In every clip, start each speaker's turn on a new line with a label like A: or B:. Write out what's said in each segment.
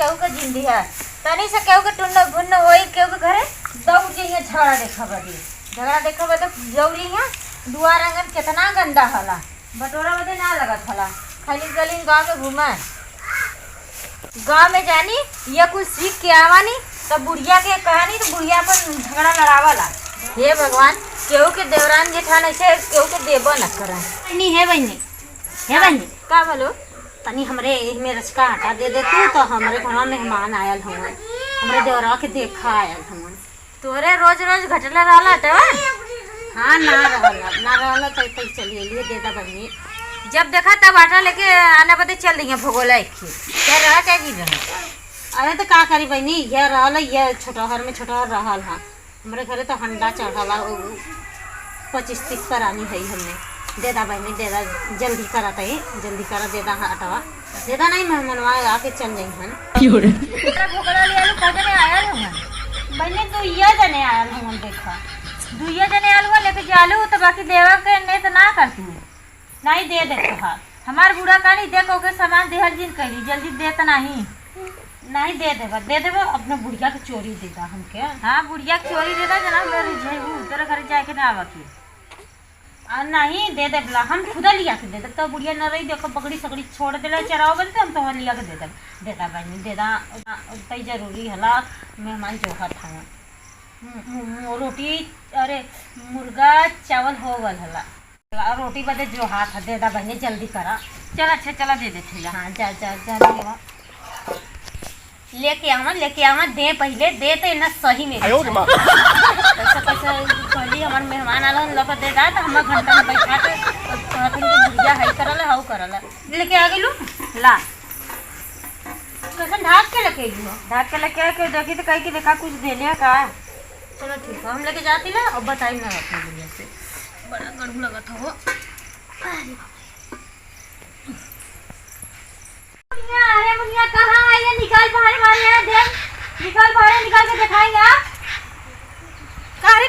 A: केहू के जिंदगी है तनी से केहू के टुन्न भुन्न होई केहू के घरे दौड़ जइए झगड़ा देखा बदी झगड़ा देखा बदे जौली है दुआर आंगन कितना गंदा होला बटोरा बदे ना लगत होला खाली गली गांव में घूमा गांव में जानी ये कुछ सीख के आवानी तब बुढ़िया के कहानी तो बुढ़िया पर झगड़ा लड़ावाला। हे भगवान केहू के देवरान जेठान ऐसे केहू के देबो न करा
B: नहीं है बहनी
A: का बोलो
B: तनी हमरे में रचका आटा दे दे तू तो हमरे घर में मेहमान आयल हवन हमरे देवरा के देखा आयल हवन
A: तोरे रोज रोज घटला रहला तो
B: हाँ ना रहला तो चलिए लिए दे दा बहनी
A: जब देखा तब आटा लेके आना बदे चल रही है भगोला एक क्या रहा क्या जी रहा
B: अरे तो का करी बहनी ये रहल ये छोटहर में छोटहर रहल हाँ हमारे घरे तो हंडा चढ़ला 25-30 पर आनी है हमने दे दा बहनी दे दा जल्दी करा तई जल्दी करा दे दा आटवा दे दा नहीं मेहमानवा आके चल जाई हन
A: भगोला ले आलू कजने आयल हन
B: बहनी तो ये जने आयल हम देखा
A: दुइया जने आलू लेके जालू तो बाकी देवा के ने तो ना करती
B: नहीं दे दे हाँ
A: हमार बूढ़ा कहानी देखो के सामान देहल जिन करी जल्दी दे तो
B: नहीं दे देबा अपने बुढ़िया के चोरी दे दा हमके।
A: हाँ बुढ़िया के चोरी दे दा जना मेरे जेहू तेरे घर जाए के ना आवा की
B: नहीं दे दे बला हम खुदा लिया के दे दे तो बुढ़िया न रही देखो पकड़ी सकड़ी छोड़ देला चराओ बल हम तो लिया के दे दा बहनी दे दा तई जरूरी हला मेहमान जो था रोटी अरे मुर्गा चावल हो गल हला रोटी बदे जो हाथ दे दा बहनी जल्दी करा
A: चल अच्छा चला दे देते
B: हाँ जा लेके आवा दे पहले दे तो इतना सही में कैसे कहली हमारे मेहमान आला लगा दे दा तो हम घंटा में बैठा के कहते कि बुढ़िया है करल हाउ करल लेके आ गेलू ला कैसे ढाक के लेके
A: देखी तो कहीं की देखा कुछ देने का
B: चलो ठीक है हम लेके जाती ना और बताई ना अपनी बुढ़िया से बड़ा गड़ू लगा था वो
A: अरे मुनिया कहाँ है ये निकाल बाहर मारे हैं देख निकाल के दिखाएंगे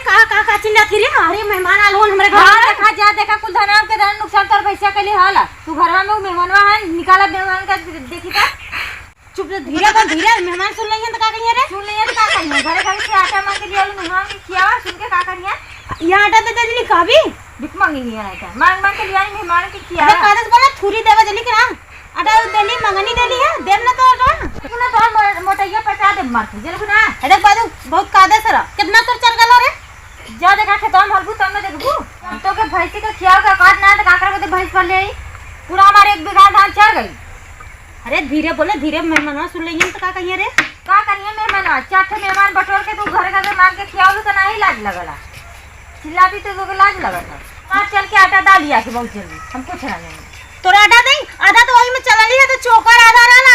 B: कहाँ चिल्ला थी रे अरे मेहमान आल होन हमरे घर
A: देखा जा देखा कुल धन के धन नुकसान कर पैसा के लिए हाला तू घरवा में मेहमानवा है निकाला मेहमान का देखी का
B: चुप धीरे मेहमान सुन लइहन त का कहिए रे
A: सुन ले का कहिए घरे से आटा मांग के लिए मेहमान के खियावा सुन के का करिए
B: ये आटा दे दिली काबी
A: भिख मांगी नहीं है आटा मांग के लिए मेहमान के खियावा
B: कागज बना थूरी देवा जल्दी करा आटा देली मंगनी देली है देव ना तो आटा
A: ना तो मोटैया पचा दे मार के जल्दी ना
B: देख बाजू बहुत कादे सरा कितना तोर चल गलो रे
A: जा देखा के तुम हलबू तब ना देखबू तो के भैंसी का खियाव का काट ना तो काकरा को भैंस पर ले आई पूरा हमारे 1 बीघा धान चढ़ गई।
B: अरे धीरे बोले धीरे मेहमान सुन लेंगे तो का कहिए रे
A: का करिए मेहमान चार मेहमान बटोर के तू घर घर मार के खियावलू तो नहीं लाज लगला चिल्लाती तो लाज लगता मार चल के आटा डाल लिया के बहुत जल्दी हम कुछ ना लेंगे
B: तोरा आटा दे आधा तो वही में चला लिया तो चोकर आधा रहल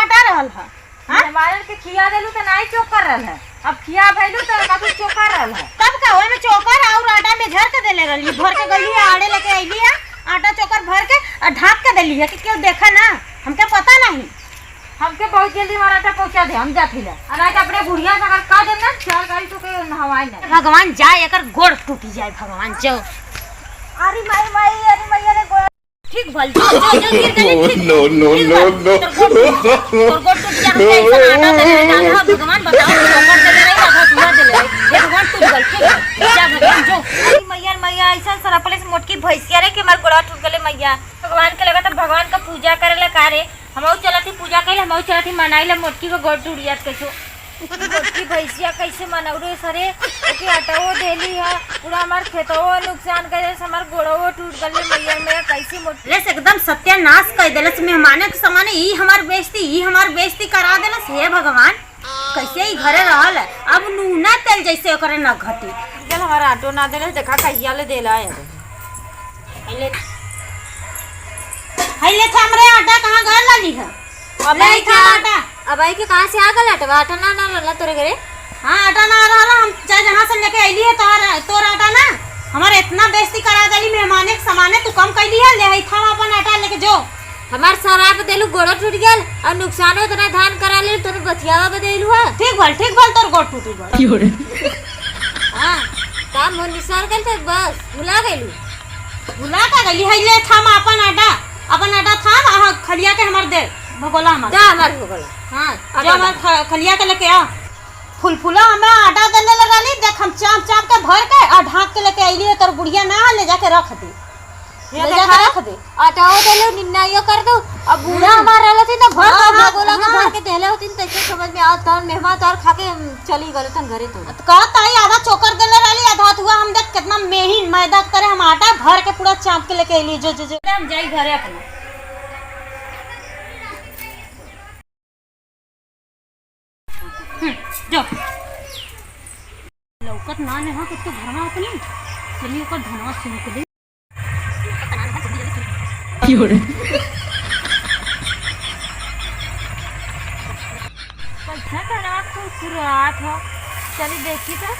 B: आटा रहल है
A: मेहमान के खिया देलू तो नहीं चोकर रहल है अब खिया भैलू तो काफी चोकर रहल है
B: तब का वही में चोकर और आटा में झर के देले रहली भर के गली आड़े लेके आईली है आटा चोकर भर के और ढाक के देली है कि क्यों देखा ना हमके पता नहीं
A: हमके बहुत जल्दी हमारा आटा पहुंचा दे हम जाती है अनाज अपने बुढ़िया से अगर का देना चार गाड़ी तो के नहवाई ना
B: भगवान जाए अगर गोड़ टूटी जाए भगवान जो
A: अरे मैया ने गोड़
B: ठीक भल जो गिर गए
C: नो
B: गोड़ टूट जा हम ऐसा आटा दे डाला भगवान बताओ चोकर दे रही आधा पूरा दे ले भगवान टूट गल ठीक जा भगवान जो
A: अरे मैया ऐसा सरपले से मोटकी भैंसिया रे के मार गोड़ा टूट गले मैया भगवान के लगा तो भगवान का पूजा करे ला का रे हमहू चलती पूजा कैले हमहू चलती मनाई ला मोटकी को गोड़ टूट जात कैसो मोटकी भैंसिया कैसे मनौरे सरे ओके आटाओ देली है पूरा हमार खेतों नुकसान करे हमार गोड़ो टूट गले मैया में कैसे मोटकी
B: एकदम सत्यानाश कर देलस मेहमान के सामने ई हमार बेइज्जती करा देलस हे भगवान कैसे ही घरे रहल है अब नूना तेल जैसे करे न घटी
A: चल हमारा आटो ना देले देखा कहिया ले देला है
B: हइले हमरे आटा कहां घर लाली है
A: अब आई के कहां से आ गल आटा ना रहला तोरे घरे
B: हां आटा ना रहला हम चाहे जहां से लेके आइली है तोर आटा ना हमारे इतना बेइज्जती करा देली मेहमान के सामने तू कम कैली है ले आई था अपन आटा लेके जो
A: हमार शराब देलू गोड़ा टूट गेल और नुकसान हो तना धान करा ले तोर बतियावा बदेलू है
B: ठीक भल तोर गोड़ टूट गल
A: हां काम हो निसार गल त बस भुला
B: का गली हइले थाम अपन आटा थाम खलिया के हमर दे भगोला हमारा
A: जा हमारे भगोला। हाँ
B: जो मैं खलिया के लेके आ फुलफुला हमें आटा देने लगा ली देख हम चाप चाप के भर के और ढाक के लेके आइली है तोर बुढ़िया ना ले जाके रख दे
A: ले जाके रख दे आटाओ देलो निन्नाइयो कर दो। अब बूढ़ा हमारा रहला थी ना भर भगोला के भर के देले होती न तैसे समझ में आवत तौन मेहमान तौर खा के चली गले तन घरे तो
B: कहत आई आधा चोकर देले रहली आधा हुआ हम देख कितना मेही मैदा करे हम आटा भर के पूरा चाप के लेके आइली जो हम जाई घरे अपने जो लौकत ना नेहा तो घरवा अपनी चलिए ओकर धनवा सुनक दे की हो रे
A: पैसा का रात को शुरुआत हो चली देखी तो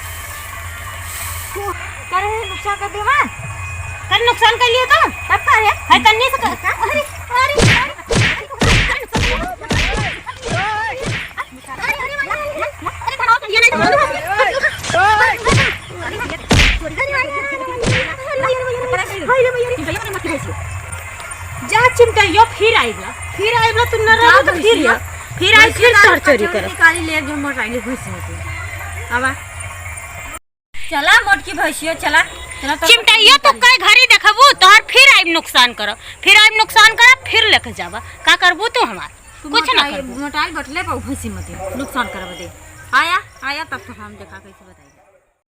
A: करे नुकसान कर दे हां
B: कर नुकसान कर लिया तो
A: तब करे
B: है करने से अरे जा चिमटा यो फिर आइबला तू न रह तो फिर आई फिर चोरी कर
A: काली ले जो मोटाई घुस होती आवा चला मोटकी भैंसियो चला
B: चिमटा यो तो कई घरी देखबू तोर फिर आइब नुकसान कर फिर लेके जाबा का करबू तू हमार कुछ ना करबू
A: मोटाई बटले पर भैंसी मत नुकसान करब दे आया तब तो हम देखा कैसे बता